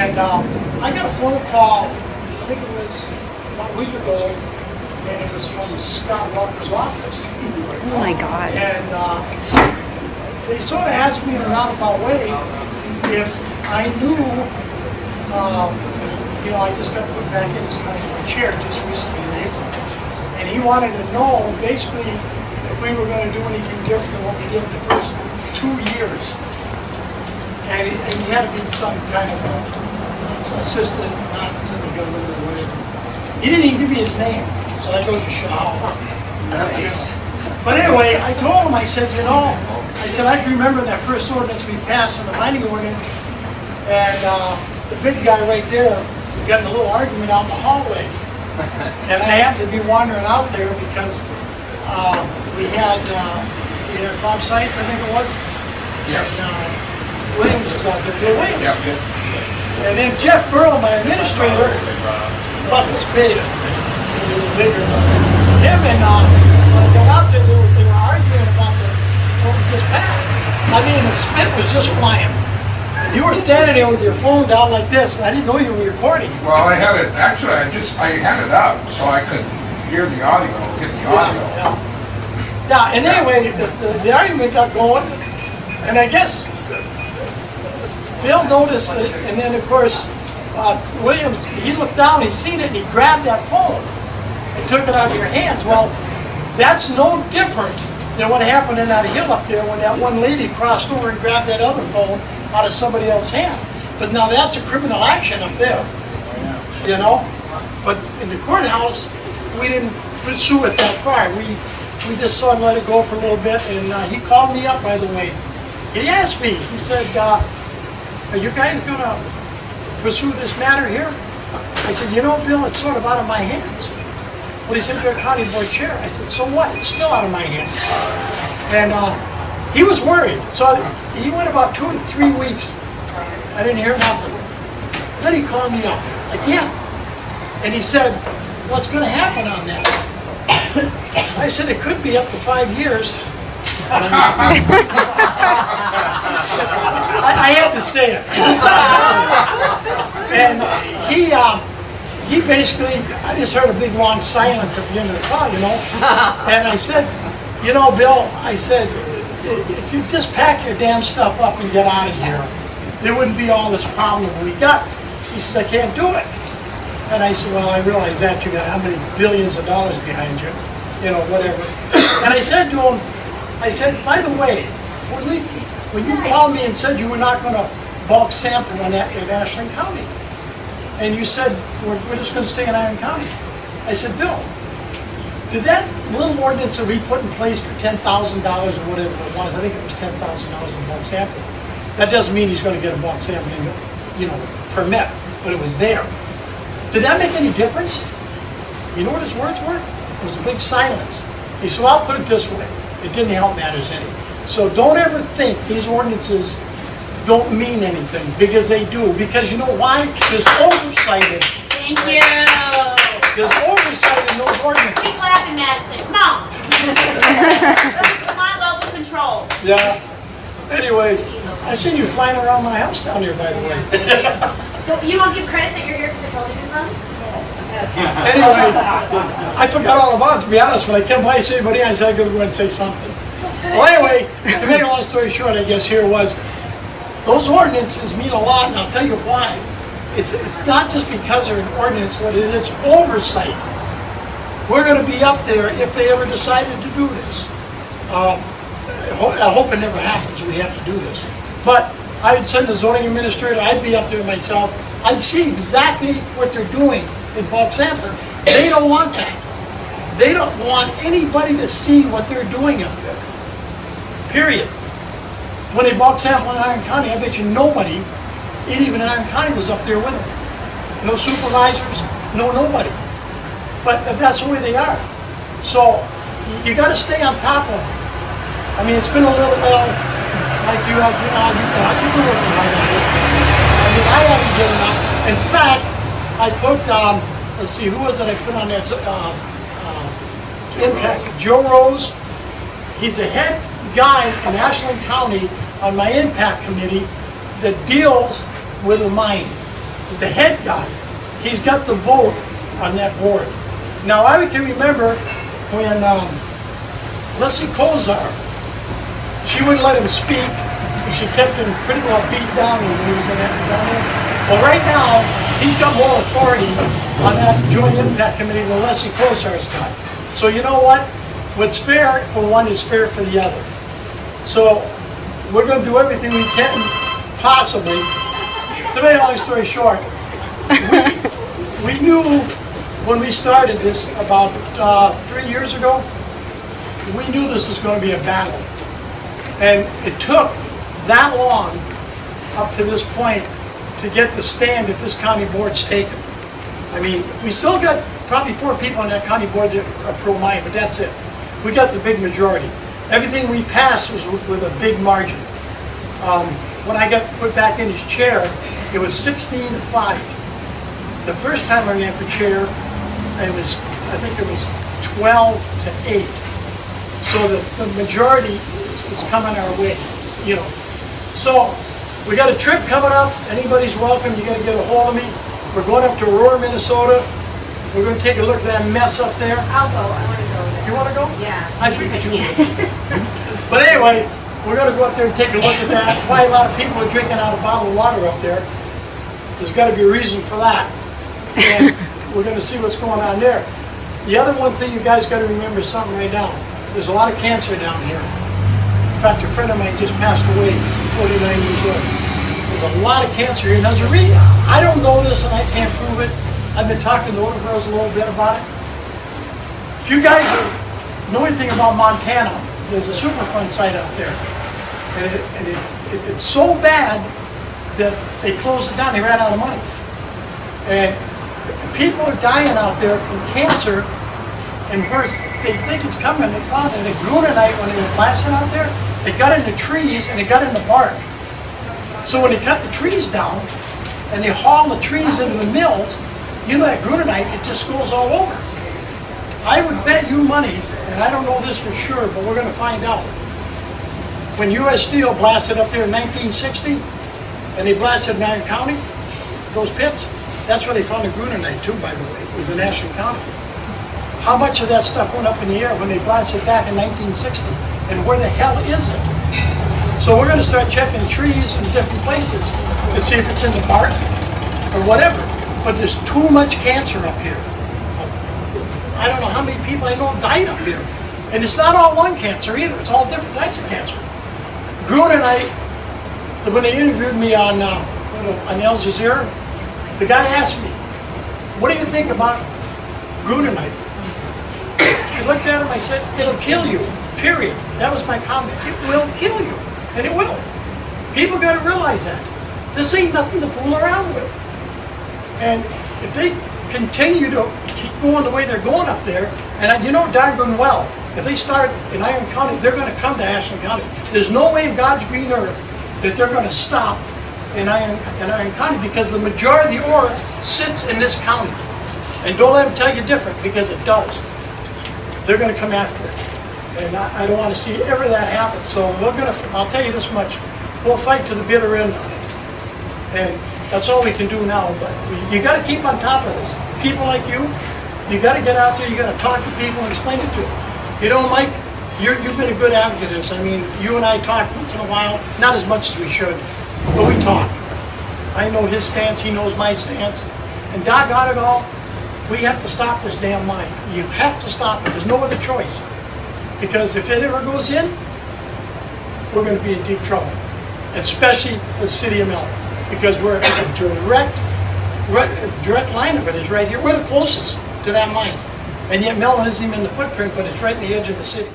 And I got a phone call, I think it was about a week ago, and it was from Scott Walker's office. Oh my God. And they sort of asked me in a roundabout way if I knew, you know, I just got put back in this kind of chair just recently in April. And he wanted to know basically if we were going to do anything different than what we did in the first 2 years. And he had to be some kind of assistant, not to the government or whatever. He didn't even give me his name, so I go to show. Nice. But anyway, I told him, I said, you know, I said, I can remember that first ordinance we passed in the mining ordinance, and the big guy right there, we got in a little argument out in the hallway. And I happened to be wandering out there because we had Bob Sites, I think it was. Yes. And Williams was out there, Bill Williams. Yep. And then Jeff Burrow, my administrator, about this big, a little bigger. Him and when I got out there, they were arguing about what we just passed. I mean, the spit was just flying. And you were standing there with your phone down like this, and I didn't know you were recording. Well, I had it, actually, I had it up so I could hear the audio, get the audio. Yeah, and anyway, the argument got going, and I guess Bill noticed it, and then of course, Williams, he looked down, he seen it, and he grabbed that phone and took it out of your hands. Well, that's no different than what happened in that hill up there when that one lady crossed over and grabbed that other phone out of somebody else's hand. But now that's a criminal action up there, you know? But in the courthouse, we didn't pursue it that far. We just sort of let it go for a little bit, and he called me up, by the way. He asked me, he said, are you guys gonna pursue this matter here? I said, you know, Bill, it's sort of out of my hands. Well, he said, you're a county board chair. I said, so what? It's still out of my hands. And he was worried. So he went about 2 to 3 weeks. I didn't hear nothing. Then he called me up again. And he said, what's gonna happen on that? I said, it could be up to 5 years. I had to say it. And he basically, I just heard a big long silence at the end of the call, you know. And I said, you know, Bill, I said, if you just pack your damn stuff up and get out of here, there wouldn't be all this problem we got. He says, I can't do it. And I said, well, I realize that you got how many billions of dollars behind you, you know, whatever. And I said to him, I said, by the way, when you called me and said you were not going to bulk sample in Ashland County, and you said, we're just going to stay in Iron County. I said, Bill, did that little ordinance that we put in place for $10,000 or whatever it was, I think it was $10,000 in bulk sample, that doesn't mean he's going to get a bulk sampling, you know, permit, but it was there. Did that make any difference? You know what his words were? It was a big silence. He said, well, I'll put it this way. It didn't help matters any. So don't ever think these ordinances don't mean anything, because they do. Because you know why? There's oversight in it. Thank you. There's oversight in those ordinances. Keep laughing, Madison. Come on. Come on, local control. Yeah. Anyway, I seen you flying around my house down here, by the way. You don't give credit that you're here because I told you to come? Anyway, I forgot all about it, to be honest. When I came by, see anybody, I said I'd go and say something. Well, anyway, to make a long story short, I guess here was, those ordinances mean a lot, and I'll tell you why. It's not just because they're an ordinance, what it is, it's oversight. We're going to be up there if they ever decided to do this. I hope it never happens, we have to do this. But I would send the zoning administrator, I'd be up there myself, I'd see exactly what they're doing in bulk sampling. They don't want that. They don't want anybody to see what they're doing up there. Period. When they bulk sample in Iron County, I bet you nobody, even in Iron County, was up there with them. No supervisors, nobody. But that's the way they are. So you got to stay on top of them. I mean, it's been a little like you have been on. You've been working hard on it. I mean, I haven't given up. In fact, I put let's see, who was it I put on that impact? Joe Rose. He's a head guy in Ashland County on my impact committee that deals with the mine. the head guy. He's got the vote on that board. Now, I can remember when Leslie Kozar, she wouldn't let him speak. She kept him pretty well beat down when he was in that down there. Well, right now, he's got more authority on that Joint Impact Committee than Leslie Kozar's got. So you know what? What's fair for one is fair for the other. So we're going to do everything we can, possibly. To make a long story short, we knew when we started this about 3 years ago, we knew this was going to be a battle. And it took that long up to this point to get the stand that this county board's taken. I mean, we still got probably 4 people on that county board that are pro-mine, but that's it. We got the big majority. Everything we passed was with a big margin. When I got put back in his chair, it was 16-5. The first time I ran for chair, I think it was 12-8. So the majority is coming our way, you know. So we got a trip coming up. Anybody's welcome. You got to get a hold of me. We're going up to Aurora, Minnesota. We're going to take a look at that mess up there. I'll go, I want to go there. You want to go? Yeah. I figured you would. But anyway, we're going to go up there and take a look at that. Why a lot of people are drinking out of bottled water up there. There's got to be a reason for that. And we're going to see what's going on there. The other one thing you guys got to remember is something right now. There's a lot of cancer down here. In fact, a friend of mine just passed away, 49 years old. There's a lot of cancer here. Now, I don't know this and I can't prove it. I've been talking to the girls a little bit about it. If you guys know anything about Montana, there's a Superfund site out there. And it's so bad that they closed it down. They ran out of money. And people are dying out there from cancer. And first, they think it's coming. They found it. They grew it at night when they were blasting out there. They got in the trees and they got in the bark. So when they cut the trees down and they haul the trees into the mills, you know that grunonite, it just goes all over. I would bet you money, and I don't know this for sure, but we're going to find out. When U.S. Steel blasted up there in 1960, and they blasted Marion County, those pits, that's where they found the grunonite too, by the way. It was in Ashland County. How much of that stuff went up in the air when they blasted back in 1960? And where the hell is it? So we're going to start checking trees in different places to see if it's in the bark or whatever. But there's too much cancer up here. I don't know how many people I know have died up here. And it's not all lung cancer either. It's all different types of cancer. Grunonite, when they interviewed me on Al Jazeera, the guy asked me, what do you think about grunonite? I looked at him, I said, it'll kill you, period. That was my comment. It will kill you, and it will. People got to realize that. This ain't nothing to fool around with. And if they continue to keep going the way they're going up there, and you know darn well, if they start in Iron County, they're going to come to Ashland County. There's no way in God's green earth that they're going to stop in Iron County because the majority of the ore sits in this county. And don't let them tell you different because it does. They're going to come after it. And I don't want to see ever that happen. So I'll tell you this much, we'll fight to the bitter end on it. And that's all we can do now, but you got to keep on top of this. People like you got to get out there, you got to talk to people and explain it to them. You know, Mike, you've been a good advocate of this. I mean, you and I talk once in a while, not as much as we should, but we talk. I know his stance, he knows my stance. And doggone it all, we have to stop this damn mine. You have to stop it. There's no other choice. Because if it ever goes in, we're going to be in deep trouble. Especially the city of Mellon. Because we're a direct line of it is right here. We're the closest to that mine. And yet Mellon isn't even in the footprint, but it's right in the edge of the city.